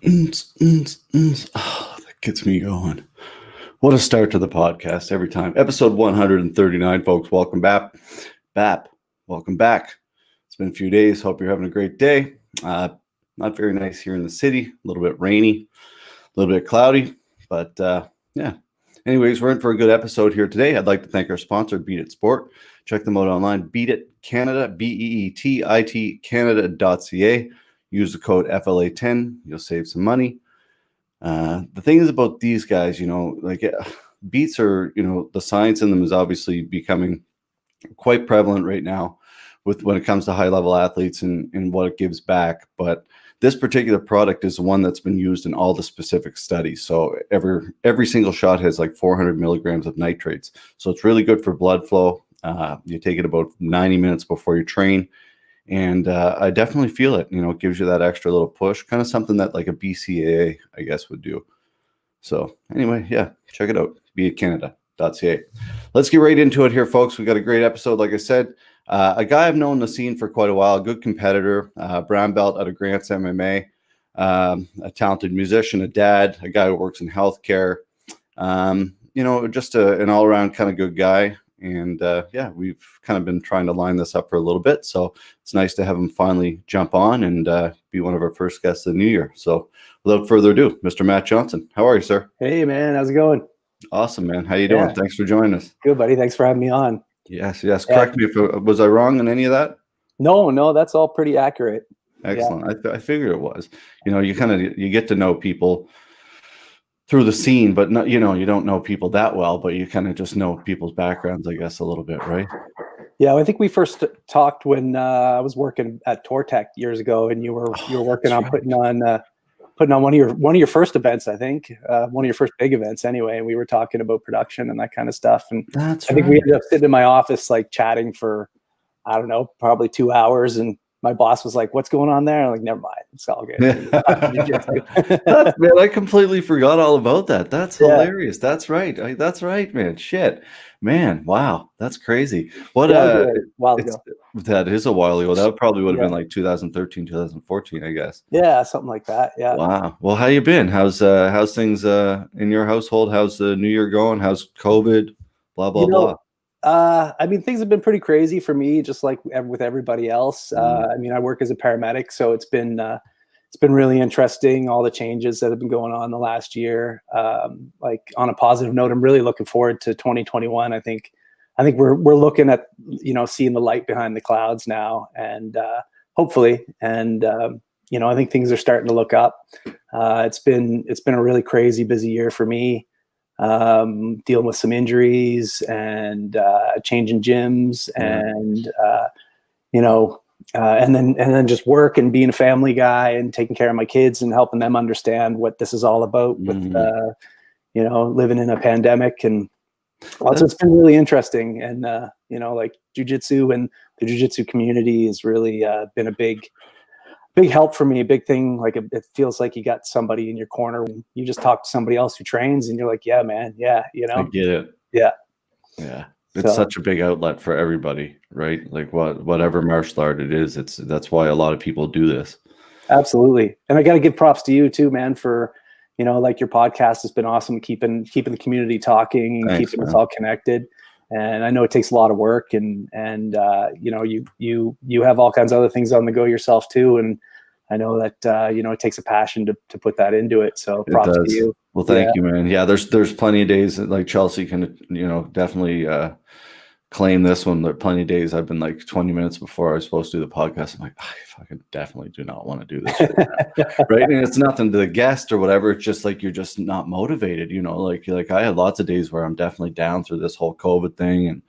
Oh, that gets me going. What a start to the podcast every time. Episode 139, folks. Welcome back. Welcome back. It's been a few days. Hope you're having a great day. Not very nice here in the city. A little bit rainy, a little bit cloudy, but yeah. Anyways, we're in for a good episode here today. I'd like to thank our sponsor, Beat It Sport. Check them out online, Beat It Canada, BEETIT Canada.ca. Use the code FLA10. You'll save some money. The thing is about these guys, beats are, the science in them is obviously becoming quite prevalent right now with when it comes to high level athletes and what it gives back. But this particular product is the one that's been used in all the specific studies. So every single shot has like 400 milligrams of nitrates. So it's really good for blood flow. You take it about 90 minutes before you train. And I definitely feel it. It gives you that extra little push, kind of something that like a BCAA, I guess, would do. So anyway, yeah, check it out, beitcanada.ca. Let's get right into it here, folks. We got a great episode, like I said. A guy I've known the scene for quite a while, a good competitor, brown belt out of Grants MMA, a talented musician, a dad, a guy who works in healthcare, just an all-around kind of good guy. And yeah, we've kind of been trying to line this up for a little bit. So it's nice to have him finally jump on and be one of our first guests of the new year. So without further ado, Mr. Matt Johnson, how are you, sir? Hey, man. How's it going? Awesome, man. How you doing? Thanks for joining us. Good, buddy. Thanks for having me on. Yes. Correct me if was I wrong in any of that? No, that's all pretty accurate. Excellent. Yeah. I figured it was. You get to know people through the scene, but not, you don't know people that well, but you kind of just know people's backgrounds, I guess, a little bit, right? Yeah, I think we first talked when I was working at TourTech years ago, and you were working on putting on one of your first events, I think, one of your first big events, anyway. And we were talking about production and that kind of stuff. And I think we ended up sitting in my office, like chatting for, I don't know, probably 2 hours, and my boss was like, "What's going on there?" I'm like, "Never mind, it's all good." Man, I completely forgot all about that. That's hilarious. That's right. That's right, man. Shit, man. Wow, that's crazy. What? While ago. That is a while ago. That probably would have been like 2013, 2014, I guess. Yeah, something like that. Yeah. Wow. Well, how you been? How's things in your household? How's the new year going? How's COVID? Blah blah blah. I mean, things have been pretty crazy for me, just like with everybody else. I mean, I work as a paramedic, so it's been really interesting, all the changes that have been going on the last year. Like on a positive note, I'm really looking forward to 2021. I think we're looking at, seeing the light behind the clouds now, and hopefully, and I think things are starting to look up. It's been a really crazy, busy year for me. Dealing with some injuries and changing gyms and and then just work and being a family guy and taking care of my kids and helping them understand what this is all about with living in a pandemic. And also it's been really interesting, and like jiu-jitsu and the jiu-jitsu community has really been a big help for me, a big thing. Like it feels like you got somebody in your corner when you just talk to somebody else who trains, and you're like, yeah, man. Yeah. I get it. Yeah. It's such a big outlet for everybody, right? Like whatever martial art it is, that's why a lot of people do this. Absolutely. And I got to give props to you too, man, for, like your podcast has been awesome, keeping the community talking and keeping us all connected. And I know it takes a lot of work, and you have all kinds of other things on the go yourself too. And I know that it takes a passion to put that into it. So props to you. Well, thank you, man. Yeah, there's plenty of days that, like Chelsea can definitely claim this one. There are plenty of days I've been like 20 minutes before I was supposed to do the podcast, I'm like, I fucking definitely do not want to do this right now. Right? And it's nothing to the guest or whatever. It's just like you're just not motivated, like I had lots of days where I'm definitely down through this whole COVID thing,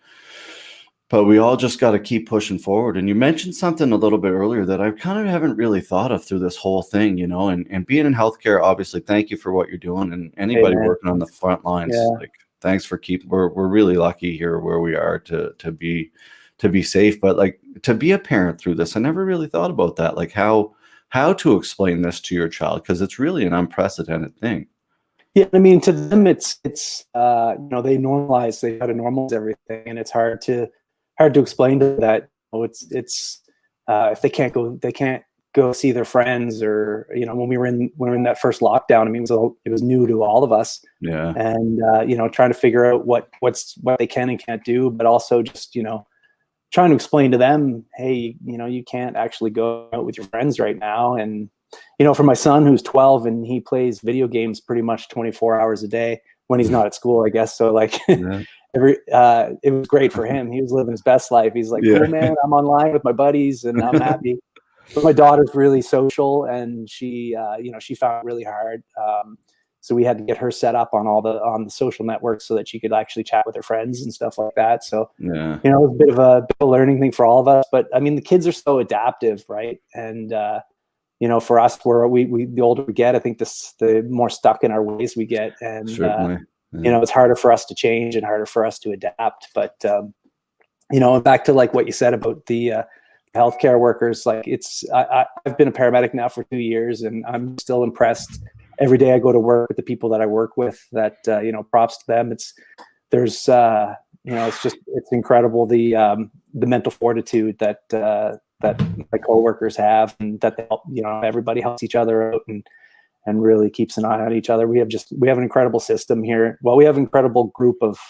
but we all just got to keep pushing forward. And you mentioned something a little bit earlier that I kind of haven't really thought of through this whole thing, and being in healthcare, obviously, thank you for what you're doing, and anybody working on the front lines, like thanks for we're really lucky here where we are to be safe. But like to be a parent through this, I never really thought about that, like how to explain this to your child, because it's really an unprecedented thing. Yeah, I mean, to them, it's they try to normalize everything, and it's hard to explain to that. It's if they can't go see their friends, or when we were in that first lockdown. I mean, it was new to all of us. Yeah. And trying to figure out what they can and can't do, but also just trying to explain to them, hey, you can't actually go out with your friends right now. And for my son, who's 12, and he plays video games pretty much 24 hours a day when he's not at school, I guess. So like Yeah. it was great for him. He was living his best life. He's like, Yeah. cool, man, I'm online with my buddies and I'm happy. But my daughter's really social, and she found it really hard. So we had to get her set up on the social networks so that she could actually chat with her friends and stuff like that. So Yeah. it was a bit of a learning thing for all of us. But I mean, the kids are so adaptive, right? And for us, we the older we get, I think the more stuck in our ways we get, and Certainly. Yeah. it's harder for us to change and harder for us to adapt. But back to like what you said about the healthcare workers, like I've been a paramedic now for 2 years, and I'm still impressed every day I go to work with the people that I work with. That props to them. It's incredible the mental fortitude that my coworkers have, and that they help, everybody helps each other out and really keeps an eye on each other. We have an incredible system here. Well, we have an incredible group of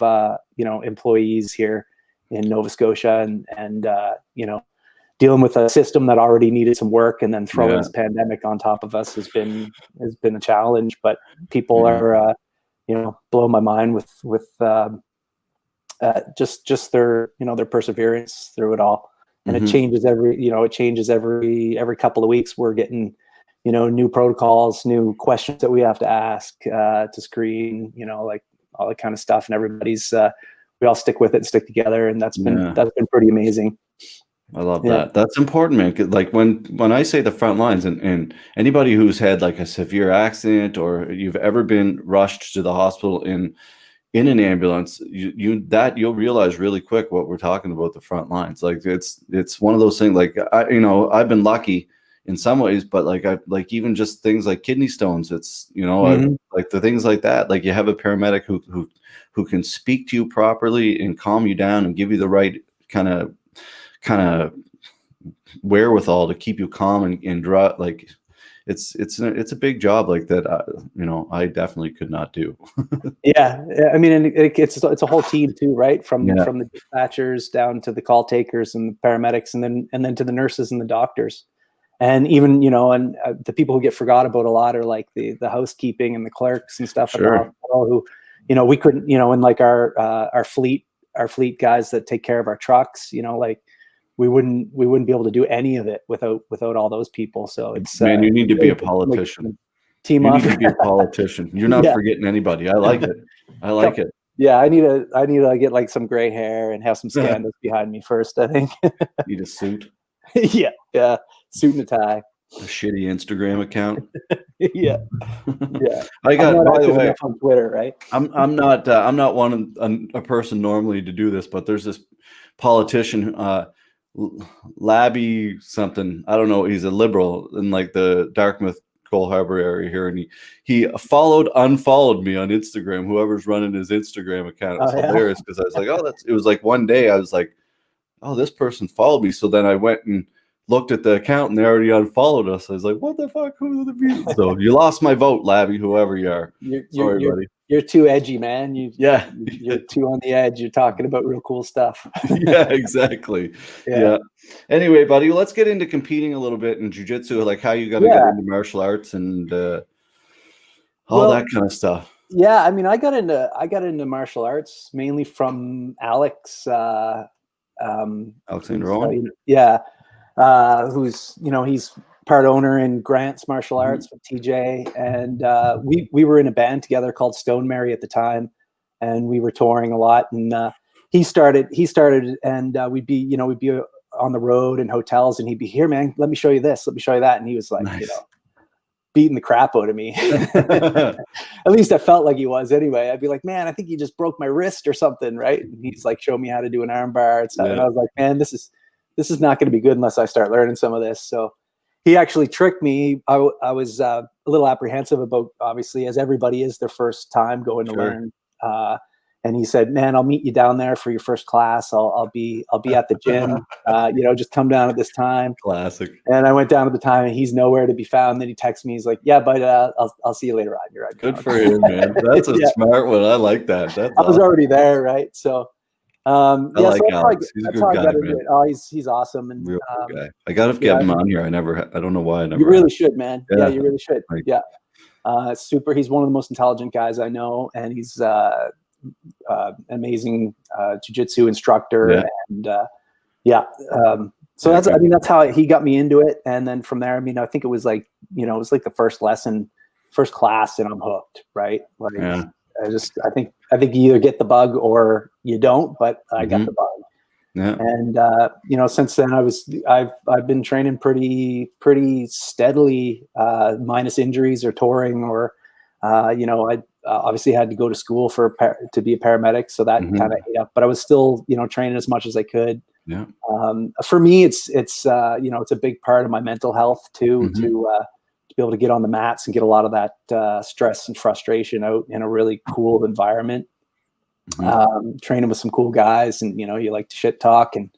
employees here in Nova Scotia, and dealing with a system that already needed some work, and then throwing this pandemic on top of us has been a challenge. But people are blowing my mind with just their their perseverance through it all. And it changes every couple of weeks. We're getting new protocols, new questions that we have to ask to screen, like all that kind of stuff. And everybody's we all stick with it and stick together, and that's been pretty amazing. I love that. That's important, man. 'Cause, like when I say the front lines, and anybody who's had like a severe accident, or you've ever been rushed to the hospital in an ambulance, you'll realize really quick what we're talking about, the front lines. Like it's one of those things. Like I've been lucky in some ways, but like even just things like kidney stones, it's like the things like that. Like you have a paramedic who can speak to you properly and calm you down and give you the right kind of wherewithal to keep you calm and draw. Like it's a big job like that. I definitely could not do. Yeah, I mean, and it's a whole team too, right? From the dispatchers down to the call takers and the paramedics, and then to the nurses and the doctors, and even the people who get forgot about a lot are like the housekeeping and the clerks and stuff. Sure. At the hospital who we couldn't, and like our fleet guys that take care of our trucks, like we wouldn't be able to do any of it without all those people. So it's man, you need to be a politician. Team you up. need to be a politician. You're not forgetting anybody. I like it. I like it. Yeah, I need to get like some gray hair and have some scandals behind me first, I think. Need a suit. Yeah, suit and a tie. A shitty Instagram account. Yeah. I got, by the way, on Twitter, right? I'm not a person normally to do this, but there's this politician, Labby something. I don't know. He's a liberal in like the Dartmouth Cole Harbor area here, and he unfollowed me on Instagram. Whoever's running his Instagram account, it's hilarious because I was like, it was like one day I was like, oh, this person followed me. So then I went and looked at the account, and they already unfollowed us. I was like, what the fuck? Who are the people? So you lost my vote, Labby, whoever you are. Sorry, buddy. You're too edgy, man. You're too on the edge. You're talking about real cool stuff. Yeah, exactly. Yeah. Anyway, buddy, let's get into competing a little bit in jiu-jitsu, like how you got to get into martial arts and all that kind of stuff. Yeah, I mean, I got into martial arts mainly from Alex. Alexander Owen. Who's he's part owner in Grant's Martial Arts with TJ, and we were in a band together called Stone Mary at the time, and we were touring a lot. And he started, and we'd be on the road in hotels, and he'd be, here, man, let me show you this, let me show you that, and he was like, beating the crap out of me. At least I felt like he was anyway. I'd be like, man, I think you just broke my wrist or something, right? And he's like, show me how to do an arm bar and stuff. And I was like, man, this is not going to be good unless I start learning some of this. So he actually tricked me. I was a little apprehensive about, obviously, as everybody is, their first time going to learn. And he said, "Man, I'll meet you down there for your first class. I'll be at the gym. Just come down at this time." Classic. And I went down at the time, and he's nowhere to be found. Then he texts me. He's like, "Yeah, but I'll see you later on. You're right." Good for him, man. That's a smart one. I like that. I was already there, right? So, I like Alex. He's a good guy, man. Oh, he's awesome, and Real good guy. I gotta get him on here. I don't know why I never. You really should, man. Yeah. You really should. Yeah. Super. He's one of the most intelligent guys I know, and he's amazing jiu-jitsu instructor. And so that's how he got me into it. And then from there, I think it was like the first class, and I'm hooked, right? Like, I think you either get the bug or you don't, but I got the bug. Yeah. And since then I've been training pretty steadily, minus injuries or touring, or I obviously had to go to school to be a paramedic, so that kind of ate up. But I was still training as much as I could. Yeah. For me, it's a big part of my mental health too, to be able to get on the mats and get a lot of that stress and frustration out in a really cool environment. Training with some cool guys, and you like to shit talk and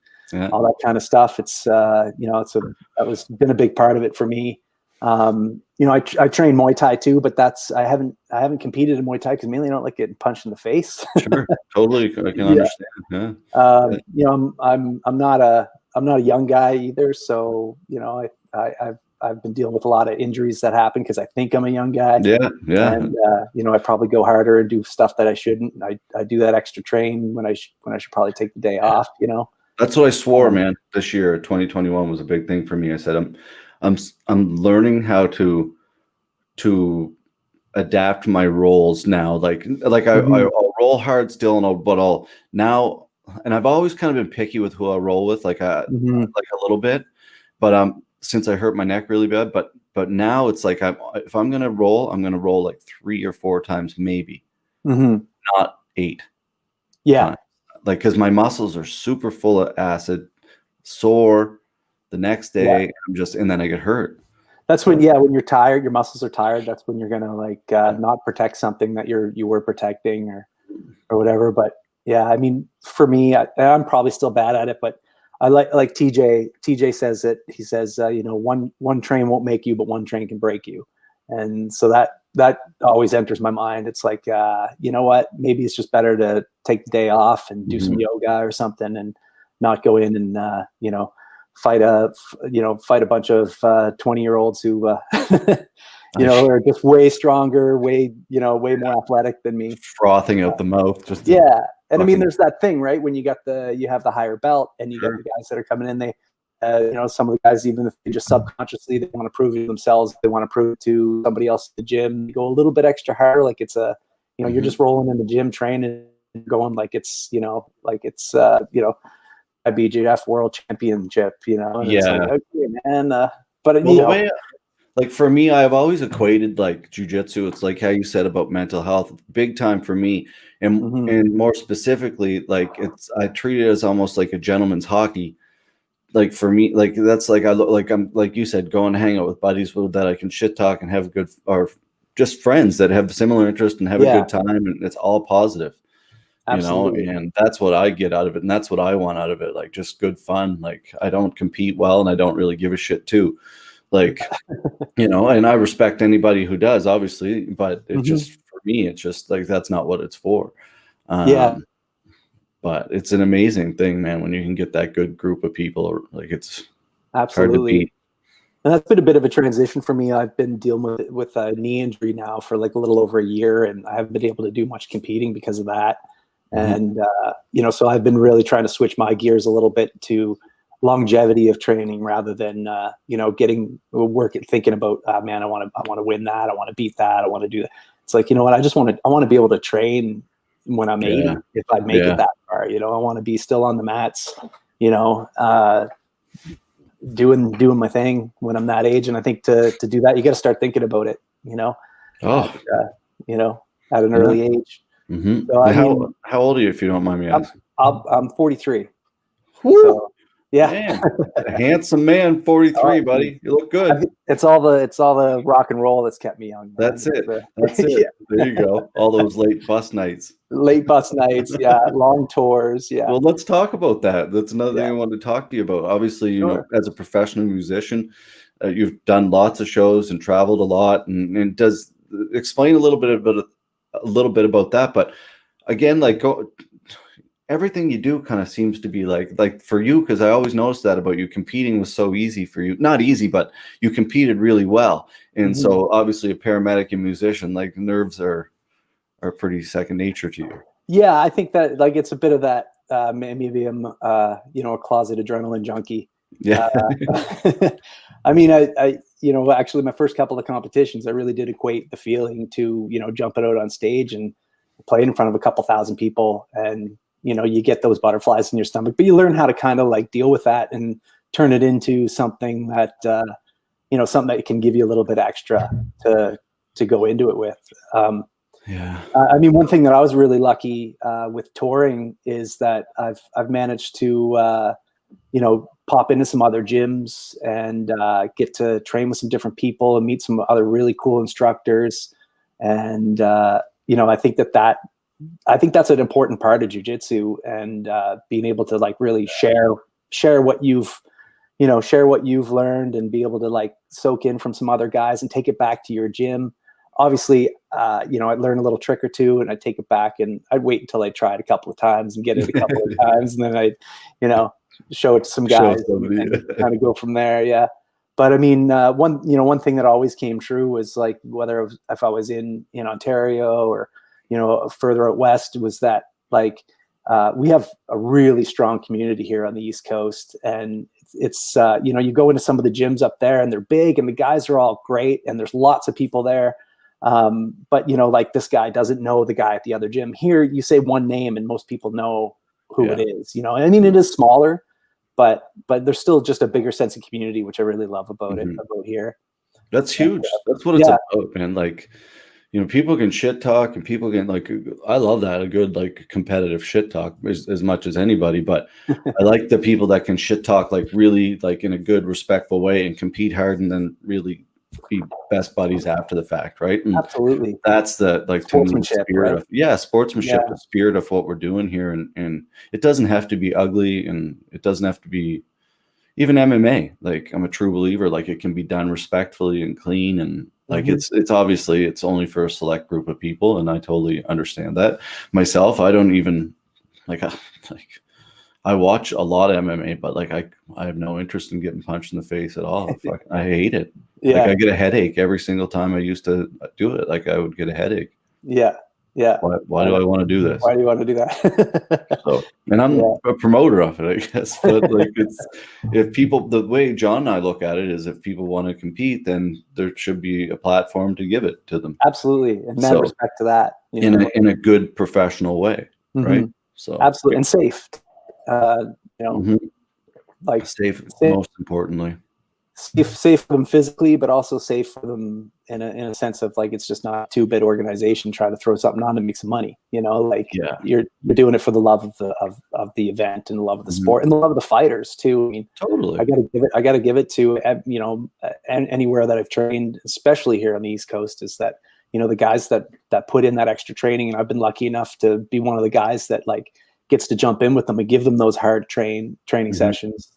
all that kind of stuff. It's that was been a big part of it for me. I train Muay Thai too, but I haven't competed in Muay Thai because mainly I don't like getting punched in the face. Sure, totally, I can understand. I'm not a young guy either, so I've been dealing with a lot of injuries that happen because I think I'm a young guy. Yeah. And I probably go harder and do stuff that I shouldn't. I do that extra train when I should probably take the day off. That's what I swore, man. This year, 2021 was a big thing for me. I said I'm learning how to adapt my roles now. Like I'll roll hard still, but I'll now. And I've always kind of been picky with who I roll with, like a little bit. But since I hurt my neck really bad, but now it's like if I'm gonna roll, I'm gonna roll like 3 or 4 times maybe, not 8. Yeah, times. Like because my muscles are super full of acid, sore the next day. And then I get hurt. That's when when you're tired, your muscles are tired. That's when you're gonna not protect something that you were protecting or whatever. But yeah, for me, I'm probably still bad at it, but I like TJ. TJ says that he says, one train won't make you, but one train can break you. And so that always enters my mind. It's like, you know what, maybe it's just better to take the day off and do some yoga or something, and not go in and, fight a bunch of 20-year-olds who, are just way stronger, way more athletic than me. Frothing out the mouth. And there's that thing, right? When you have the higher belt, and you got the guys that are coming in, they, some of the guys, even if they just subconsciously, they want to prove it to themselves, they want to prove it to somebody else at the gym, they go a little bit extra harder. Like it's you're just rolling in the gym training, going like it's a BJF world championship, and it's like, okay, man. But the way, like for me, I've always equated like jiu-jitsu. It's like how you said about mental health, big time for me. And more specifically, like I treat it as almost like a gentleman's hockey. Like for me, like that's like I'm like you said, going to hang out with buddies that I can shit talk and have good, or just friends that have similar interest and have a good time, and it's all positive. Absolutely. And that's what I get out of it, and that's what I want out of it. Like just good fun. Like I don't compete well, and I don't really give a shit too. Like, and I respect anybody who does, obviously, but it just, for me, it's just like, that's not what it's for. But it's an amazing thing, man, when you can get that good group of people, or like it's absolutely hard to beat. And that's been a bit of a transition for me. I've been dealing with a knee injury now for like a little over a year, and I haven't been able to do much competing because of that. And, so I've been really trying to switch my gears a little bit to longevity of training rather than, thinking about, man, I want to win that. I want to beat that. I want to do that. It's like, what? I want to be able to train when I'm 80, if I make it that far. I want to be still on the mats, doing my thing when I'm that age. And I think to do that, you got to start thinking about it, at an early age. So, how old are you, if you don't mind me asking? I'm 43. So, Yeah. Man, a handsome man, 43, buddy. You look I good. think it's all the rock and roll that's kept me young, man. That's it. That's it. Yeah. There you go. All those late bus nights. Late bus nights, yeah, long tours, yeah, Well, let's talk about that. That's another thing yeah, I wanted to talk to you about. Obviously, sure. as a professional musician, you've done lots of shows and traveled a lot, and does explain a little bit about that. But again, everything you do kind of seems to be like for you, because I always noticed that about you. Competing was so easy for you. Not easy, but you competed really well. And Mhm. so obviously a paramedic and musician, like nerves are pretty second nature to you. Yeah, I think that like it's a bit of that. Maybe I'm, a closet adrenaline junkie. Yeah. I mean, actually, my first couple of competitions, I really did equate the feeling to jumping out on stage and playing in front of a couple thousand people, and you get those butterflies in your stomach, but you learn how to kind of like deal with that and turn it into something that something that can give you a little bit extra to go into it with. Yeah. I mean, one thing that I was really lucky with touring is that I've managed to pop into some other gyms and get to train with some different people and meet some other really cool instructors. And I think that's an important part of jiu-jitsu, and being able to like really share what you've learned and be able to like soak in from some other guys and take it back to your gym. Obviously, I'd learn a little trick or two and I'd take it back, and I'd wait until I tried a couple of times and get it a couple of times, and then I'd, show it to some guys and kind of go from there. Yeah. But I mean, one thing that always came true was like, if I was in Ontario or, further out west, was that like, we have a really strong community here on the East Coast, and it's you go into some of the gyms up there and they're big and the guys are all great and there's lots of people there. But like this guy doesn't know the guy at the other gym. Here you say one name and most people know who it is, I mean, it is smaller, but there's still just a bigger sense of community, which I really love about it, about here. That's huge. That's what it's about, man. Like, people can shit talk and people can I love that, a good like competitive shit talk as much as anybody, but I like the people that can shit talk like really like in a good respectful way and compete hard and then really be best buddies after the fact, right? And absolutely, that's the like sportsmanship, spirit of sportsmanship, Yeah. the spirit of what we're doing here, and it doesn't have to be ugly, and it doesn't have to be even MMA. Like, I'm a true believer, like it can be done respectfully and clean, and like it's obviously it's only for a select group of people, and I totally understand that myself. I don't even like I watch a lot of MMA, but like I have no interest in getting punched in the face at all. I hate it. Yeah. Like I get a headache every single time I used to do it. Like I would get a headache. Yeah. Yeah. Why do I want to do this? Why do you want to do that? So, and I'm a promoter of it, I guess. But like, if people, the way John and I look at it is, if people want to compete, then there should be a platform to give it to them. Absolutely, and then respect to that in a good professional way, right? So absolutely, and safe. Like safe, most importantly. Safe for them physically, but also safe for them in a sense of like, it's just not a 2-bit organization trying to throw something on to make some money. You're doing it for the love of the event and the love of the sport and the love of the fighters too. I mean, totally. I gotta give it to anywhere that I've trained, especially here on the East Coast, is that the guys that put in that extra training, and I've been lucky enough to be one of the guys that like gets to jump in with them and give them those hard training sessions.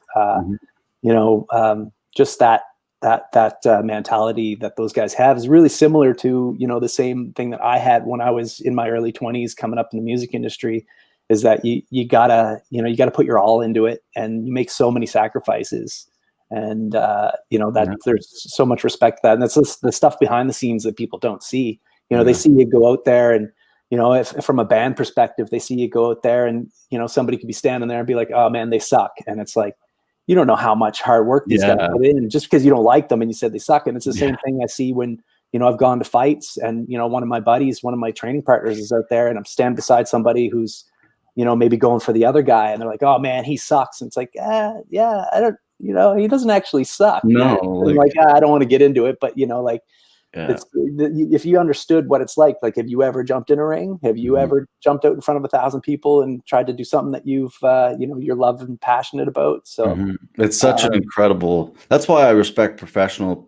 Just that mentality that those guys have is really similar to the same thing that I had when I was in my early 20s coming up in the music industry, is that you gotta put your all into it, and you make so many sacrifices, and that there's so much respect to that, and that's the stuff behind the scenes that people don't see. They see you go out there, and if from a band perspective, they see you go out there and somebody could be standing there and be like, oh man, they suck, and it's like, you don't know how much hard work these guys put in just because you don't like them and you said they suck. And it's the same thing I see when, I've gone to fights and, one of my buddies, one of my training partners is out there and I'm standing beside somebody who's, maybe going for the other guy and they're like, oh man, he sucks. And it's like, yeah, I don't, he doesn't actually suck. No. I don't want to get into it, but It's if you understood what it's like, have you ever jumped in a ring? Have you ever jumped out in front of 1,000 people and tried to do something that you've, you're loved and passionate about? So it's such an incredible, that's why I respect professional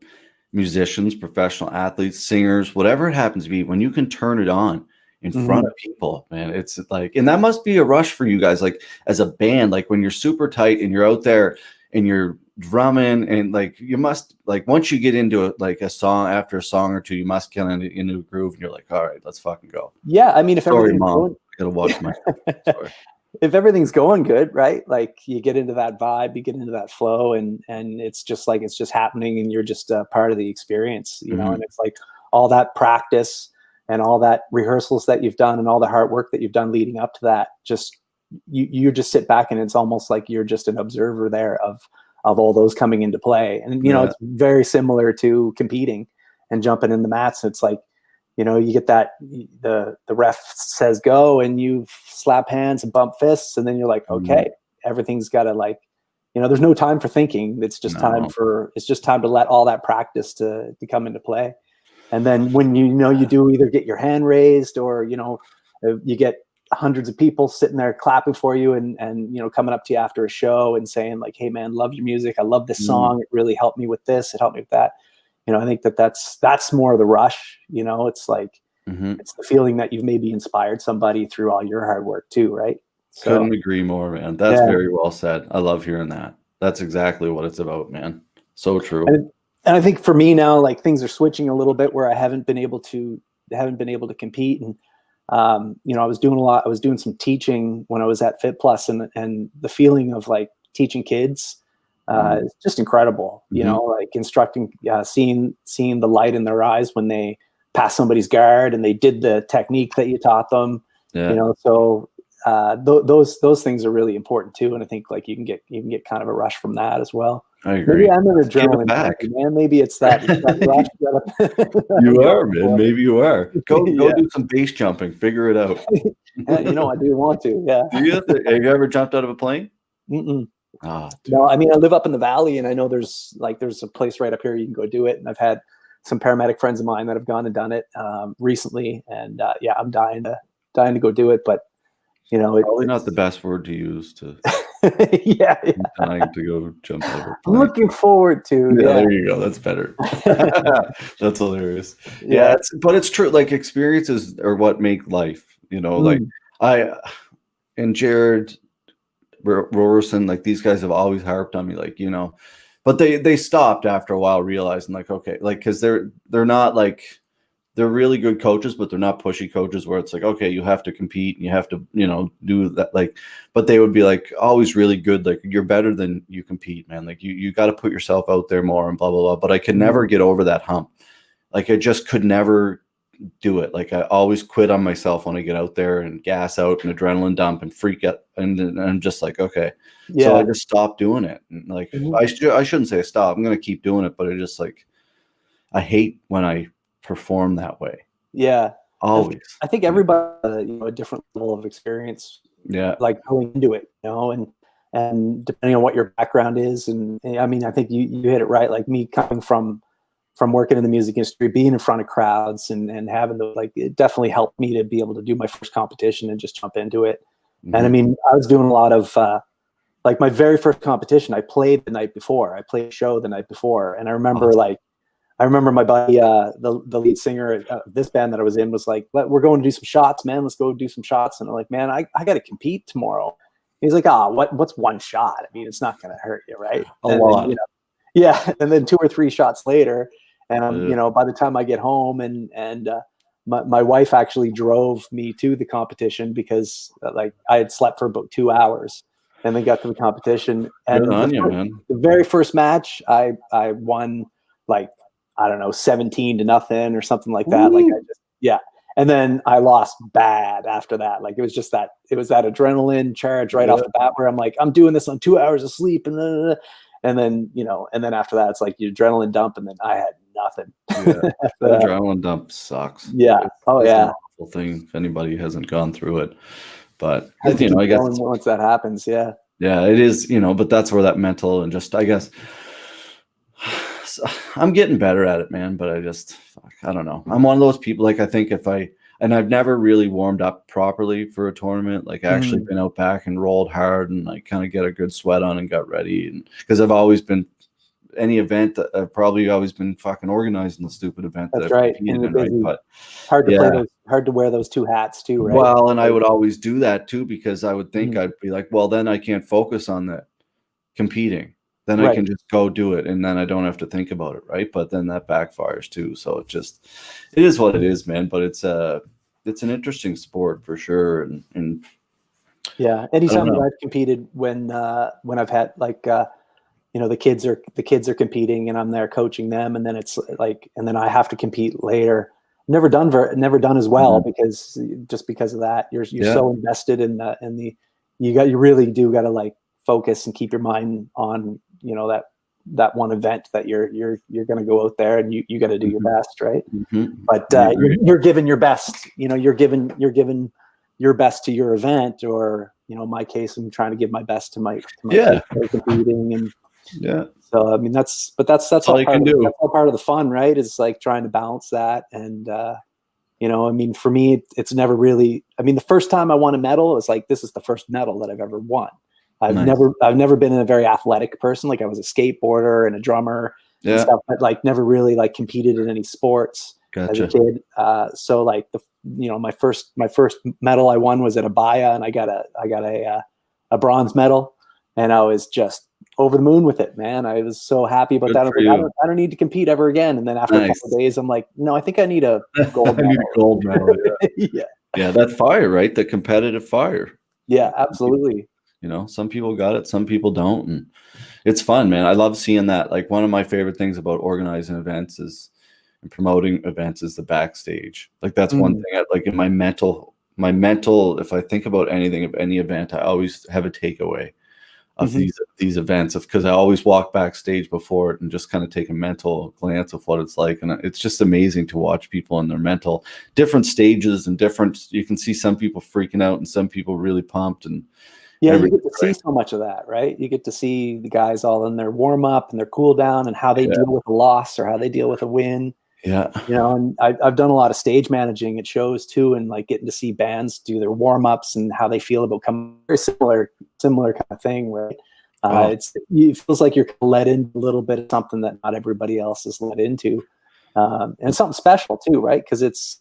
musicians, professional athletes, singers, whatever it happens to be, when you can turn it on in front of people, man, it's like, and that must be a rush for you guys, like as a band, like when you're super tight and you're out there and you're drumming, and like you must, like once you get into it, like a song after a song or two, you must get into a groove and you're like, all right, let's fucking go. Yeah, I mean, if Sorry, Mom, I gotta watch my sorry. If everything's going good, right? Like you get into that vibe, you get into that flow, and it's just like it's just happening, and you're just a part of the experience, you know. And it's like all that practice and all that rehearsals that you've done and all the hard work that you've done leading up to that, just you just sit back and it's almost like you're just an observer there of all those coming into play. And it's very similar to competing and jumping in the mats. It's like, you get that the ref says go and you slap hands and bump fists, and then you're like, okay, everything's got to, like, there's no time for thinking. It's just time to let all that practice to come into play. And then when you do either get your hand raised or you get hundreds of people sitting there clapping for you and coming up to you after a show and saying like, hey man, love your music, I love this song, it really helped me with this, it helped me with that. I think that's more of the rush. It's like it's the feeling that you've maybe inspired somebody through all your hard work too, right? So, couldn't agree more, man. That's very well said. I love hearing that. That's exactly what it's about, man. So true. And I think for me now, like things are switching a little bit where I haven't been able to compete. And I was doing some teaching when I was at Fit Plus, and the feeling of like teaching kids is just incredible. Like instructing, seeing the light in their eyes when they pass somebody's guard and they did the technique that you taught them. So those things are really important too. And I think like you can get kind of a rush from that as well. I agree. Maybe I'm an adrenaline back, man. Maybe it's that rush. You are, man. Maybe you are. Go do some base jumping. Figure it out. I do want to. Yeah. Have you ever jumped out of a plane? Mm-mm. No, I mean, I live up in the valley, and I know there's a place right up here you can go do it. And I've had some paramedic friends of mine that have gone and done it recently, and I'm dying to go do it. But probably not the best word to use to. Yeah. Dying to go jump out of a plane. I'm looking forward to. Yeah, there you go. That's better. That's hilarious. Yeah, but it's true. Like experiences are what make life. Like I and Jared Roberson, like these guys have always harped on me, like but they stopped after a while, realizing like, okay, like because they're not like. They're really good coaches, but they're not pushy coaches where it's like, okay, you have to compete and you have to, do that. Like, but they would be like always really good. Like you're better than you compete, man. Like you got to put yourself out there more and blah, blah, blah. But I could never get over that hump. Like I just could never do it. Like I always quit on myself when I get out there and gas out and adrenaline dump and freak out. And I'm just like, okay. Yeah. So I just stopped doing it. And like, I shouldn't say stop. I'm going to keep doing it. But I just like, I hate when I perform that way. Yeah, always. I think everybody a different level of experience. Yeah, like going into it, and depending on what your background is, and I mean, I think you hit it right. Like me coming from working in the music industry, being in front of crowds, and having it definitely helped me to be able to do my first competition and just jump into it. And I mean, I was doing a lot of like my very first competition. I played the night before. I played a show the night before, and I remember my buddy, the lead singer of this band that I was in, was like, we're going to do some shots, man. Let's go do some shots. And I'm like, man, I got to compete tomorrow. He's like, what's one shot? I mean, it's not going to hurt you, right? A lot. Yeah. And then 2 or 3 shots later, and by the time I get home, and my wife actually drove me to the competition because like I had slept for about 2 hours, and then got to the competition. And man. The very first match, I won like, I don't know, 17-0 or something like that. Ooh. Like and then I lost bad after that. Like it was that adrenaline charge right off the bat where I'm like, I'm doing this on 2 hours of sleep, and then after that it's like you adrenaline dump, and then I had nothing. Yeah. Adrenaline dump sucks. Yeah. It's an awful thing if anybody hasn't gone through it. But I guess once that happens, yeah, it is. But that's where that mental and just, I guess, I'm getting better at it, man. But I don't know. I'm one of those people. Like I think and I've never really warmed up properly for a tournament. Like actually been out back and rolled hard and like kind of get a good sweat on and got ready. And because I've always been any event that I've probably always been fucking organizing the stupid event That's that I've right. competed in, Busy. right? But hard to wear those two hats too, right? Well, and I would always do that too because I would think I'd be like, well, then I can't focus on the competing. Then I can just go do it, and then I don't have to think about it, right? But then that backfires too. So it is what it is, man. But it's an interesting sport for sure, and yeah. Anytime that I've competed when I've had like the kids are competing and I'm there coaching them, and then it's like, and then I have to compete later. Never done as well because of that. You're so invested in you really do got to like focus and keep your mind on that one event that you're going to go out there and you got to do your best, right? But you're giving your best. You're giving your best to your event, or in my case, I'm trying to give my best to my competing and. Yeah. So I mean that's all you can do. That's all part of the fun, right? Is like trying to balance that, and I mean, for me, it's never really. I mean, the first time I won a medal is like this is the first medal that I've ever won. I've never been a very athletic person. Like I was a skateboarder and a drummer and stuff, but like never really like competed in any sports as a kid. So like my first medal I won was at Abaya, and I got a bronze medal, and I was just over the moon with it, man. I was so happy about that. I was like, I don't need to compete ever again. And then after a couple of days, I'm like, no, I think I need a gold medal. I need a gold medal. Yeah. Yeah, that fire, right? The competitive fire. Yeah, absolutely. Some people got it, some people don't. And it's fun, man. I love seeing that. Like one of my favorite things about organizing events and promoting events is the backstage. Like that's one thing like in my mental, if I think about anything of any event, I always have a takeaway of these events because I always walk backstage before it and just kind of take a mental glance of what it's like. And it's just amazing to watch people in their mental different stages and you can see some people freaking out and some people really pumped. And you get to see so much of that, right? You get to see the guys all in their warm up and their cool down and how they deal with a loss or how they deal with a win. Yeah. And I've done a lot of stage managing at shows too, and like getting to see bands do their warm ups and how they feel about coming. Very similar kind of thing, right? It feels like you're led into a little bit of something that not everybody else is led into, and it's something special too, right? Because it's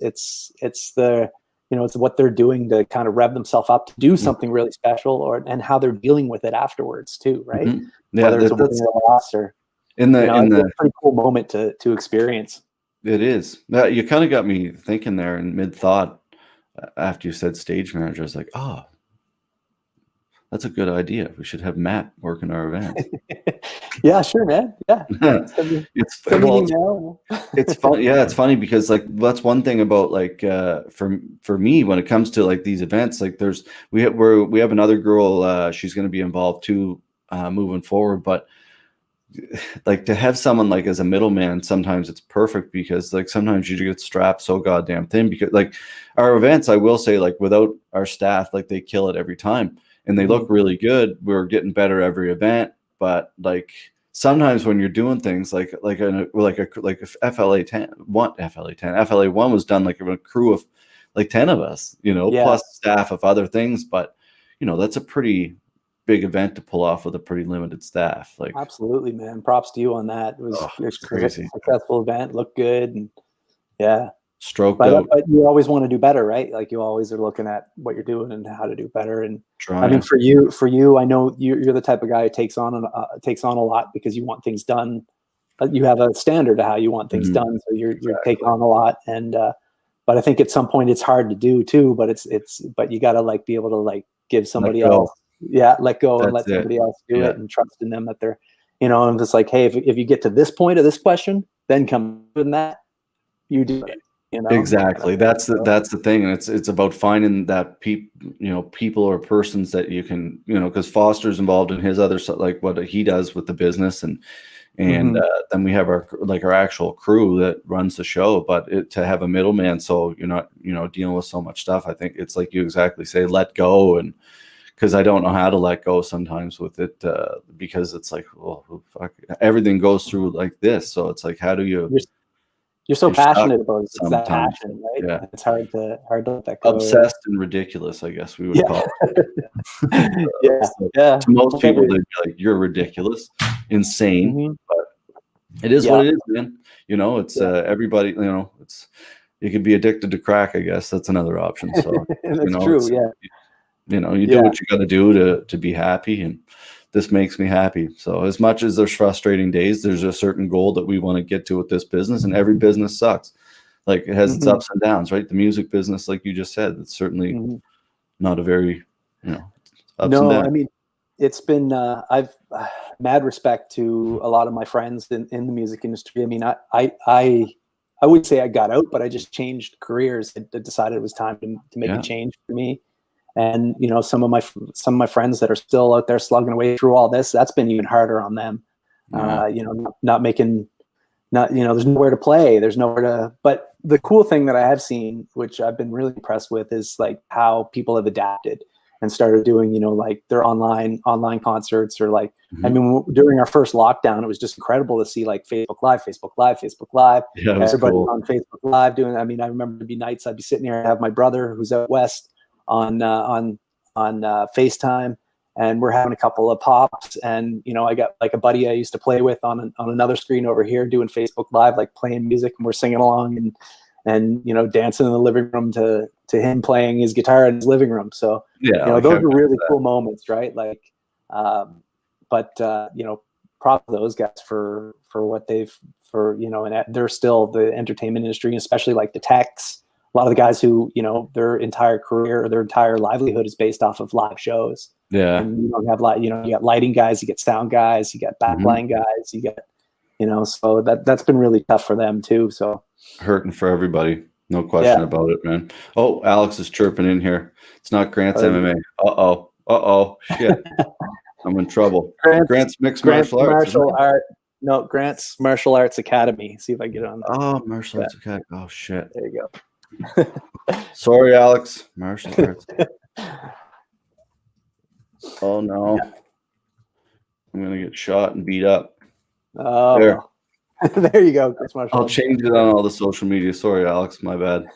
what they're doing to kind of rev themselves up to do something really special, and how they're dealing with it afterwards too, right? Yeah, whether it's a win or a loss, or it's a pretty cool moment to experience. It is. You kind of got me thinking there in mid-thought after you said stage manager. I was like, oh, that's a good idea. We should have Matt working our event. Yeah, sure, man. Yeah. It's funny. Yeah, it's funny because like that's one thing about like for me when it comes to like these events, like we have another girl, she's going to be involved too moving forward, but like to have someone like as a middleman, sometimes it's perfect because like sometimes you get strapped so goddamn thin because like our events, I will say like without our staff, like they kill it every time and they look really good. We're getting better every event, but like sometimes when you're doing things like FLA 10 FLA 1 was done like a crew of like 10 of us, plus staff of other things, but that's a pretty big event to pull off with a pretty limited staff. Like absolutely, man. Props to you on that. It was crazy. A successful event, looked good, and stroked out. But you always want to do better, right? Like you always are looking at what you're doing and how to do better. And I mean, for you, I know you're the type of guy who takes on a lot because you want things done. You have a standard of how you want things done, so you're taking on a lot. And but I think at some point it's hard to do too. But but you got to like be able to like give somebody else. Yeah, let go and let somebody else do it and trust in them that they're, and just like, hey, if you get to this point of this question, then come in that, you do it. Exactly. That's the thing. And it's about finding that people or persons that you can, because Foster's involved in his other stuff, like what he does with the business and then we have our actual crew that runs the show, but to have a middleman, so you're not, dealing with so much stuff. I think it's like you exactly say, let go and because I don't know how to let go sometimes with it, because it's like, well, fuck, everything goes through like this. So it's like, how do you? You're so You're stuck passionate about it. It's that sometimes. passion, right? Yeah. It's hard to let that go. Obsessed and ridiculous, I guess we would Yeah. call it. Yeah. So Yeah. to most people, they'd be like, "You're ridiculous, insane," Mhm. but it is what it is, man. You know, it's Yeah. everybody. You know, it's you could be addicted to crack. I guess that's another option. So you That's know, true. it's Yeah. you know, you do Yeah. what you got to do to be happy, and this makes me happy. So as much as there's frustrating days, there's a certain goal that we want to get to with this business, and every business sucks. Like it has its Mhm. ups and downs, right? The music business, like you just said, it's certainly Mhm. not a very, you know, ups and No, downs. I mean, it's been I've mad respect to a lot of my friends in the music industry. I mean, I would say I got out, but I just changed careers. I decided it was time to make a Yeah. change for me. And you know, some of my friends that are still out there slugging away through all this, that's been even harder on them. Yeah. You know, not making, not, you know, there's nowhere to play, there's nowhere to. But the cool thing that I have seen, which I've been really impressed with, is like how people have adapted and started doing, you know, like their online concerts, or like, I Mhm. mean, during our first lockdown, it was just incredible to see like Facebook Live, Yeah, it was everybody cool. on Facebook Live doing. I mean, I remember there'd be nights I'd be sitting here and have my brother who's out west on FaceTime, and we're having a couple of pops, and you know, I got like a buddy I used to play with on another screen over here doing Facebook Live, like playing music, and we're singing along and you know, dancing in the living room to him playing his guitar in his living room. So Yeah, you know, like those how are good is really that? cool moments, right? Like, but you know, props to those guys for what they've, for, you know, and they're still the entertainment industry, especially like the techs. A lot of the guys who, you know, their entire career or their entire livelihood is based off of live shows. Yeah. And you don't have you know, you got lighting guys, you get sound guys, you got Mhm. backline guys, you get, you know, so that's been really tough for them too. So Hurting for everybody. No question yeah. about it, man. Oh, Alex is chirping in here. It's not Grant's uh, MMA. Uh-oh. Uh-oh. Shit. I'm in trouble. Grant's Grant's mixed Grant's martial arts, isn't martial it? art. No, Grant's Martial Arts Academy. See if I get it on there. Oh, martial Yeah, arts. Okay. Oh, shit. there you Sorry, Alex. Martial go. arts. Oh, no. Yeah. I'm going to get shot and beat up. Oh There. well. There you go. Grant's Martial I'll Arts. change it on all the social media. Sorry, Alex. My bad.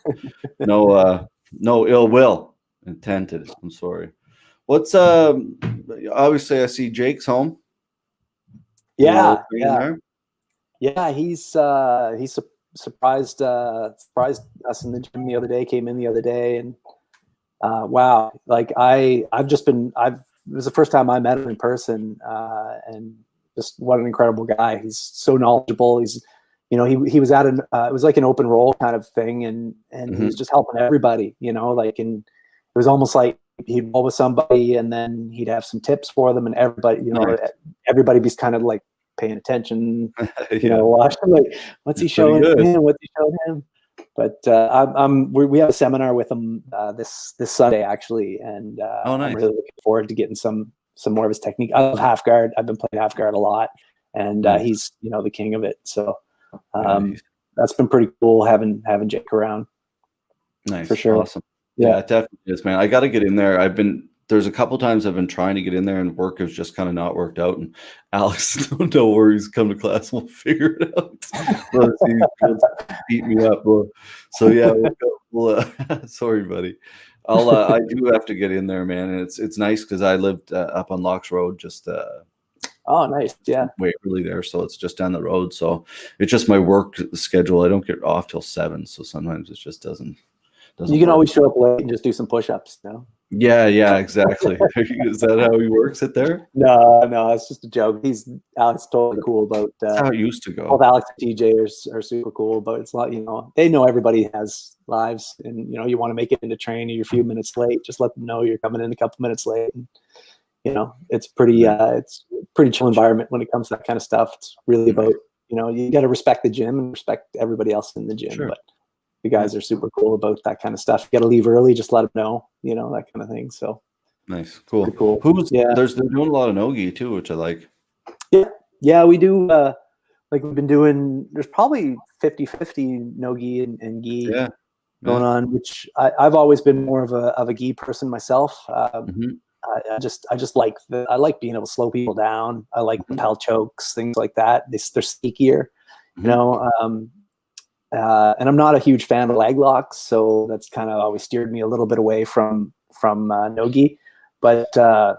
No ill will intended. I'm sorry. What's obviously I see Jake's home. Doing a little Yeah, thing in yeah, there. yeah. Surprised surprised us in the gym the other day. Came in the other day, and wow, like I've it was the first time I met him in person, and just what an incredible guy. He's so knowledgeable. He's, you know, he was at an it was like an open role kind of thing, and he was Mhm. just helping everybody, you know, like, and it was almost like he'd roll with somebody and then he'd have some tips for them, and everybody, you know, Nice. everybody be kind of like paying attention, you know, Yeah, watching like, what's he it's pretty showing good. him? What's he showing him? But we have a seminar with him this Sunday actually, and Oh, I'm nice. really looking forward to getting some more of his technique. I love half guard. I've been playing half guard a lot, and Nice. he's, you know, the king of it. So Yeah, um, he's that's been pretty cool having Jake around for nice. sure. Awesome. Yeah, Yeah. it definitely is, man. I gotta get in there. There's a couple times I've been trying to get in there and work has just kind of not worked out. And Alex, don't worry, he's come to class. We'll figure it out. Well, he wants to beat me up. Well, so yeah, we'll go. Sorry, buddy. I do have to get in there, man. And it's nice because I lived up on Locks Road, just Oh, nice. Yeah. Waverly there, so it's just down the road. So it's just my work schedule. I don't get off till 7, so sometimes it just You doesn't can work. always show up late and just do some push-ups. No, Yeah, exactly. Is that how he works it there? no, it's just a joke. Alex is totally cool about That's how it used to both go. Alex and TJ are super cool, but it's not, you know, they know everybody has lives, and you know, you want to make it into training, you're a few minutes late, just let them know you're coming in a couple minutes late. And, you know, it's a pretty chill environment when it comes to that kind of stuff. It's really about, you know, you got to respect the gym and respect everybody else in the gym, Sure. but the guys are super cool about that kind of stuff. You got to leave early, just let them know, you know, that kind of thing. So Nice, cool. pretty cool. Who's Yeah. they're doing a lot of nogi too, which I like. Yeah, we do. Like we've been doing, there's probably 50-50 no gi and gi Yeah, going yeah. on, which I've always been more of a gi person myself. Mhm. I just like I like being able to slow people down. I like lapel chokes, things like that. They're sneakier, you know. And I'm not a huge fan of leg locks, so that's kind of always steered me a little bit away from no-gi. But the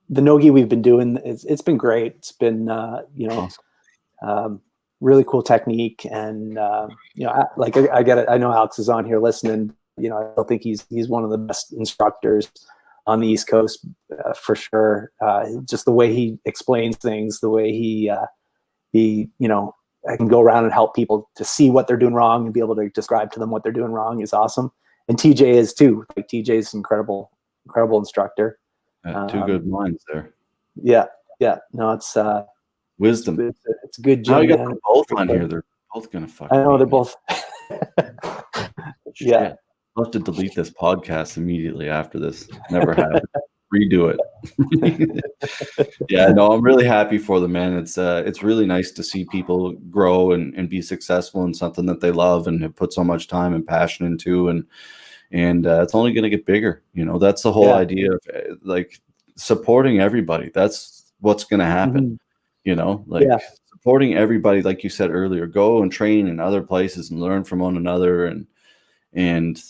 no-gi we've been doing, it's been great. It's been really cool technique, and I get it. I know Alex is on here listening. You know, I don't think he's one of the best instructors on the East Coast for sure. Just the way he explains things, the way he I can go around and help people to see what they're doing wrong and be able to describe to them what they're doing wrong is awesome. And TJ is too. Like TJ is incredible instructor. Two good minds there. Yeah. No, it's wisdom. It's a good gym. Now you got man. them both on here. They're both gonna fucking. I know they're both. Yeah. I'll have to delete this podcast immediately after this. Never happened. Redo it. Yeah, no, I'm really happy for them, man. It's really nice to see people grow and be successful in something that they love and have put so much time and passion into, and it's only going to get bigger. You know, that's the whole idea of like supporting everybody. That's what's going to happen. You know, like supporting everybody, like you said earlier. Go and train in other places and learn from one another, and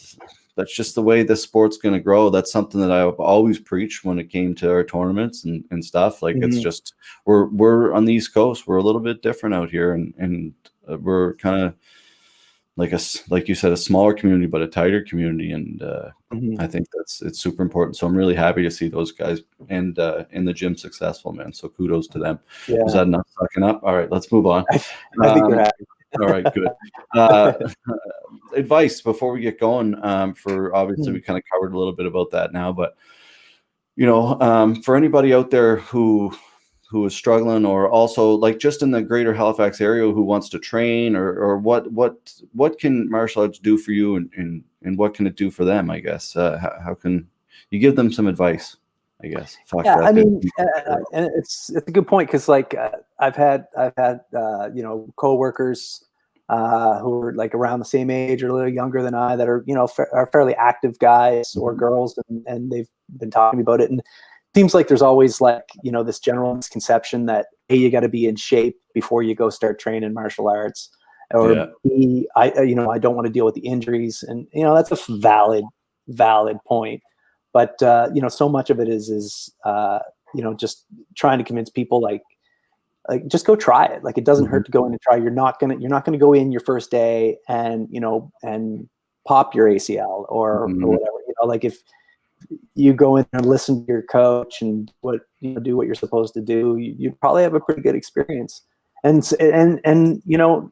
that's just the way the sport's going to grow. That's something that I've always preached when it came to our tournaments and stuff. Like it's just we're on the East Coast. We're a little bit different out here, and we're kind of like you said, a smaller community but a tighter community. And I think it's super important. So I'm really happy to see those guys and in the gym successful, man. So kudos to them. Yeah. Was that enough sucking up? All right, let's move on. I think they're happy. All right, good. Advice before we get going, for obviously we kind of covered a little bit about that now, but you know, for anybody out there who is struggling, or also like just in the greater Halifax area who wants to train, or what can martial arts do for you, and what can it do for them, I guess? How can you give them some advice, I guess? I mean, and it's a good point, because like I've had you know, coworkers who are like around the same age or a little younger than I that are, you know, are fairly active guys or girls, and they've been talking to me about it. And it seems like there's always like, you know, this general misconception that A, you got to be in shape before you go start training martial arts, or B, I don't want to deal with the injuries, and you know, that's a valid point. But you know, so much of it is you know, just trying to convince people like just go try it. Like it doesn't hurt to go in and try. You're not gonna go in your first day and, you know, and pop your ACL or whatever. You know, like if you go in and listen to your coach and do what you're supposed to do, you probably have a pretty good experience. And you know,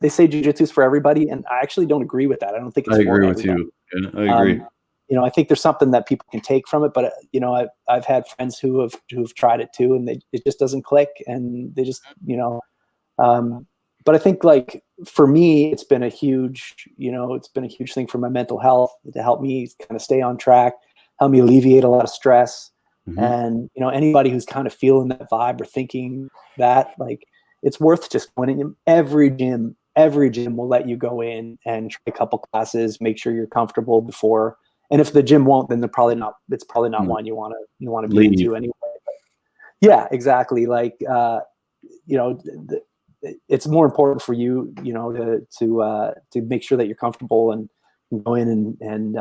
they say jiu-jitsu is for everybody, and I actually don't agree with that. I don't think it's I for agree everybody. with you. Yeah, I agree. You know, I think there's something that people can take from it, but you know, I've had friends who've tried it too, and it just doesn't click, and they just, you know, but I think like for me, it's been a huge thing for my mental health, to help me kind of stay on track, help me alleviate a lot of stress. And you know, anybody who's kind of feeling that vibe or thinking that, like, it's worth just going in. Every gym will let you go in and try a couple classes, make sure you're comfortable before. And if the gym won't, then it's probably not one you want to be into anyway. But yeah, exactly. Like, you know, it's more important for you, you know, to make sure that you're comfortable and go in and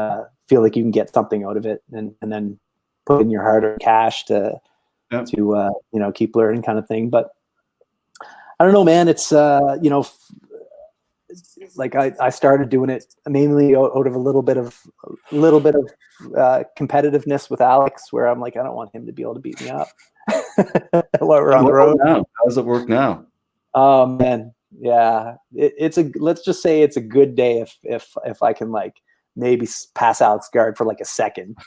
feel like you can get something out of it, and then put in your hard-earned cash to you know, keep learning, kind of thing. But I don't know, man. It's you know, like I started doing it mainly out of a little bit of competitiveness with Alex, where I'm like, I don't want him to be able to beat me up while we're on the road. How does it work now? Oh man, yeah. Let's just say it's a good day if I can like maybe pass Alex guard for like a second.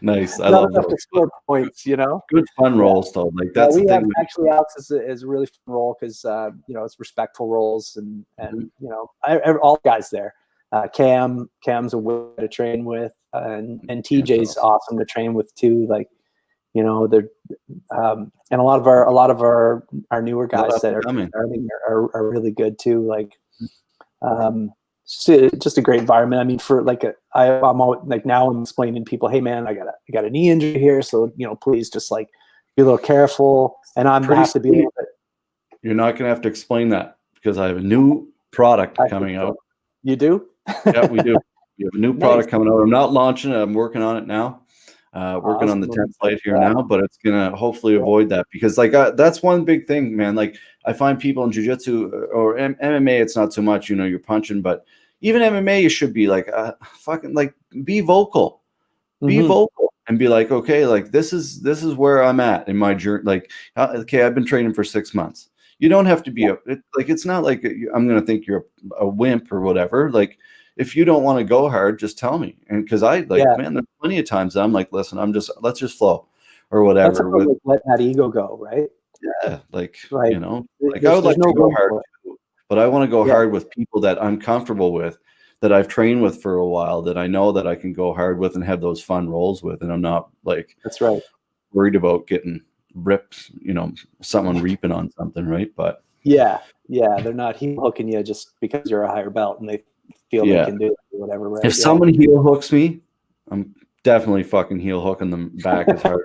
Nice. I love enough to score points, you know. Good fun rolls though. Like that's the thing. Actually, Alex is a really fun role, because you know, it's respectful roles, and you know, all guys there. Cam's a will to train with, and TJ's awesome to train with too. Like, you know, they're and a lot of our newer guys that are starting are really good too. Like, just a great environment. I mean, for like I'm always, like now I'm explaining to people, hey man, I got a knee injury here, so please just like be a little careful. And I'm Pretty have to be a little bit. You're not going to have to explain that because I have a new product coming out. You do? Yeah, we do. We have a new product coming out. I'm not launching it. I'm working on it now. Working on the template here now, but it's gonna hopefully avoid that because like that's one big thing, man. Like I find people in jiu-jitsu or MMA, it's not so much, you're punching, but even MMA, you should be like fucking like be vocal, and be like, okay, like this is where I'm at in my journey. Like, okay, I've been training for 6 months. You don't have to be it's not like I'm gonna think you're a wimp or whatever. Like, if you don't want to go hard, just tell me. And because man, there's plenty of times that I'm like, listen, let's just flow or whatever. That's like let that ego go, right? Yeah, like right. Like I would like to go hard too, but I want to go hard with people that I'm comfortable with, that I've trained with for a while, that I know that I can go hard with and have those fun rolls with, and I'm not like that's right worried about getting ripped, someone reaping on something, right? But yeah, they're not heel hooking you just because you're a higher belt and they feel they can do it or whatever. Right? If someone heel hooks me, I'm definitely fucking heel hooking them back as hard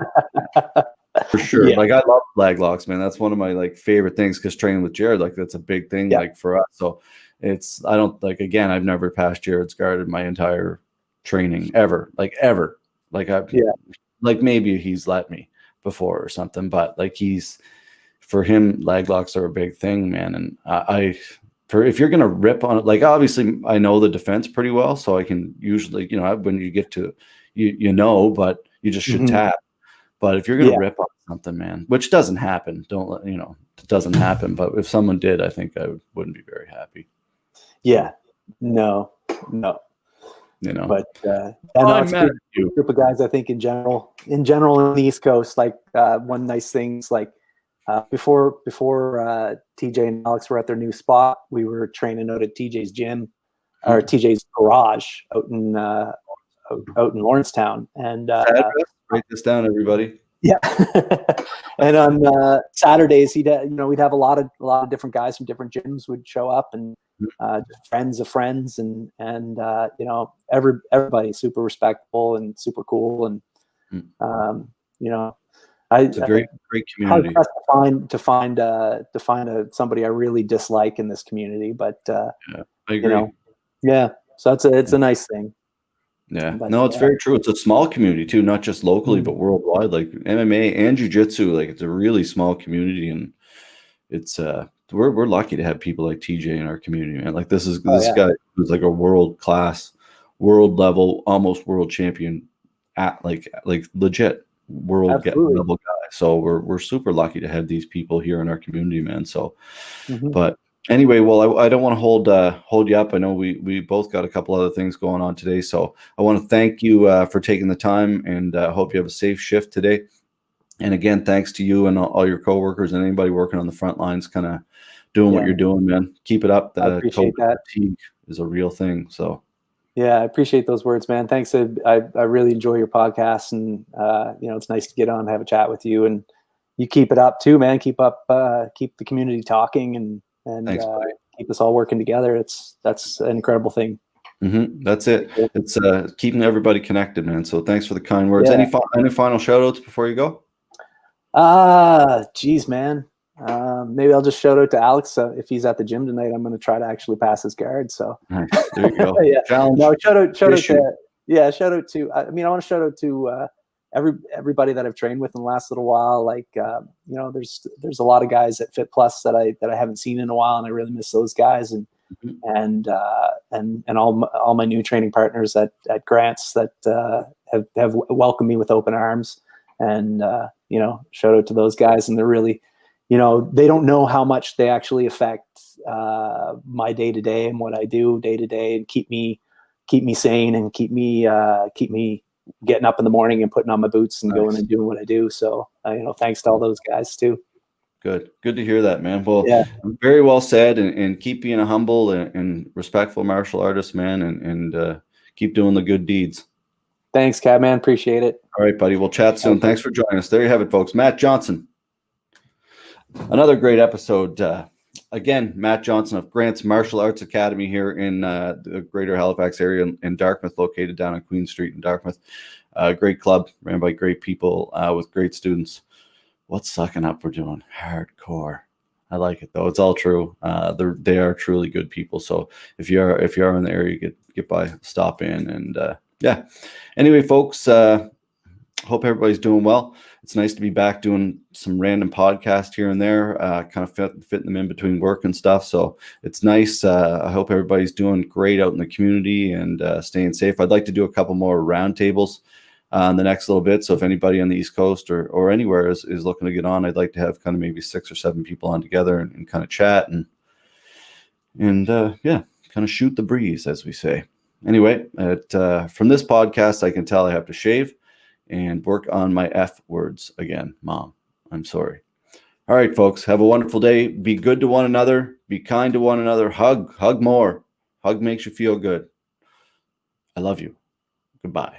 for sure. Like I love Blacklocks, man. That's one of my like favorite things because training with Jared, like that's a big thing like for us. So I don't like, again, I've never passed Jared's guard in my entire training ever. Like maybe he's let me before or something, but like for him, leg locks are a big thing, man. And if you're gonna rip on it, like obviously I know the defense pretty well, so I can usually, when you get to but you just should tap. But if you're gonna rip on something, man, which doesn't happen, it doesn't happen. But if someone did, I think I wouldn't be very happy. Yeah, no. But it's a good group of guys. I think in general in the East Coast, like one nice thing is like. Before TJ and Alex were at their new spot, we were training out at TJ's gym or TJ's garage out in Lawrencetown. And write this down, everybody. Yeah. And on Saturdays, we'd have a lot of different guys from different gyms would show up, and just friends of friends, and everybody's super respectful and super cool, and it's a great community. To find somebody I really dislike in this community, but I agree. So it's a nice thing. Yeah, but, no, it's very true. It's a small community too, not just locally but worldwide. Like MMA and jiu-jitsu, like it's a really small community, and it's we're lucky to have people like TJ in our community, man. Like this guy who's like a world class, world level, almost world champion at like legit world level guy. So we're super lucky to have these people here in our community, man. So but anyway, well, I don't want to hold you up. I know we both got a couple other things going on today, so I want to thank you for taking the time, and hope you have a safe shift today. And again, thanks to you and all your coworkers and anybody working on the front lines, kind of doing what you're doing, man. Keep it up. I appreciate that. Fatigue is a real thing. So yeah, I appreciate those words, man. Thanks. I really enjoy your podcast, and it's nice to get on and have a chat with you, and you keep it up too, man. Keep the community talking, and thanks, keep us all working together. That's an incredible thing. That's it. It's keeping everybody connected, man. So thanks for the kind words. Any final shout outs before you go? Geez, man. Maybe I'll just shout out to Alex. If he's at the gym tonight, I'm going to try to actually pass his guard. So nice. There you go. Shout out to. I want to shout out to everybody that I've trained with in the last little while. Like there's a lot of guys at Fit Plus that I haven't seen in a while, and I really miss those guys. And all my new training partners at Grants that have welcomed me with open arms. And shout out to those guys, and they're really. They don't know how much they actually affect my day to day and what I do day to day, and keep me sane and keep me getting up in the morning and putting on my boots and going and doing what I do. So thanks to all those guys too. Good to hear that, man. Well, very well said, and keep being a humble and respectful martial artist, man, and keep doing the good deeds. Thanks, Cab, man. Appreciate it. All right, buddy. We'll chat soon. Thanks for joining us. There you have it, folks. Matt Johnson. Another great episode. Again, Matt Johnson of Grant's Martial Arts Academy here in the greater Halifax area in Dartmouth, located down on Queen Street in Dartmouth. Great club, ran by great people with great students. What's sucking up we're doing? Hardcore. I like it though. It's all true. They are truly good people. So if you are in the area, get by, stop in, and yeah. Anyway, folks, hope everybody's doing well. It's nice to be back doing some random podcast here and there, kind of fitting them in between work and stuff. So it's nice. I hope everybody's doing great out in the community and staying safe. I'd like to do a couple more roundtables in the next little bit. So if anybody on the East Coast or anywhere is looking to get on, I'd like to have kind of maybe 6 or 7 people on together and kind of chat and yeah, kind of shoot the breeze, as we say. Anyway, from this podcast, I can tell I have to shave and work on my F words again. Mom, I'm sorry. All right, folks, have a wonderful day. Be good to one another. Be kind to one another. Hug more. Hug makes you feel good. I love you. Goodbye.